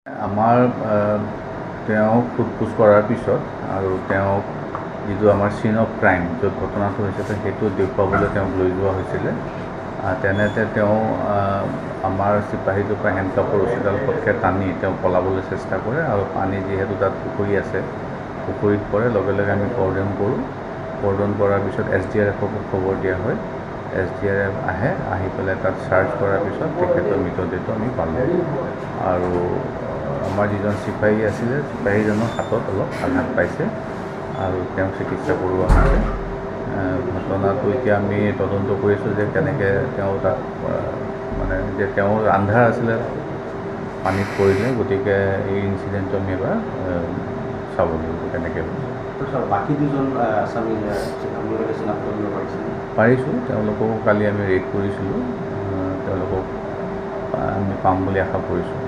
আমাৰ তেওঁক সোধপোছ কৰাৰ পিছত আৰু তেওঁক যিটো আমাৰ চিন অফ ক্ৰাইম য'ত ঘটনাটো হৈছিলে সেইটো দেখুৱাবলৈ তেওঁক লৈ যোৱা হৈছিলে। তেনেতে তেওঁ আমাৰ চিপাহীটোৰ পৰা হেণ্ডকাপৰ ৰছীডাল পটকৈ টানি তেওঁ পলাবলৈ চেষ্টা কৰে আৰু পানী যিহেতু তাত পুখুৰী আছে পুখুৰীত পৰে লগে লগে আমি কৰ্ডন কৰোঁ। কৰ্ডন কৰাৰ পিছত SDRFক খবৰ দিয়া হয়। SDRF আহে, আহি পেলাই তাত চাৰ্চ কৰাৰ পিছত তেখেতৰ মৃতদেহটো আমি পালোঁ। আৰু আমাৰ যিজন চিপাহী আছিলে চিপাহীজনৰ হাতত অলপ আঘাত পাইছে আৰু তেওঁক চিকিৎসা কৰোৱা হৈছে। ঘটনাটো এতিয়া আমি তদন্ত কৰিছোঁ যে কেনেকৈ তেওঁ তাত মানে যে তেওঁৰ আন্ধাৰ আছিলে পানীত পৰিলে, গতিকে এই ইনচিডেণ্টটো আমি এবাৰ চাব লাগিব কেনেকৈ বাকী দুজন আছামী চিনাক্ত কৰিব পাৰিছোঁ। তেওঁলোককো কালি আমি ৰেড কৰিছিলোঁ, তেওঁলোকক আমি পাম বুলি আশা কৰিছোঁ।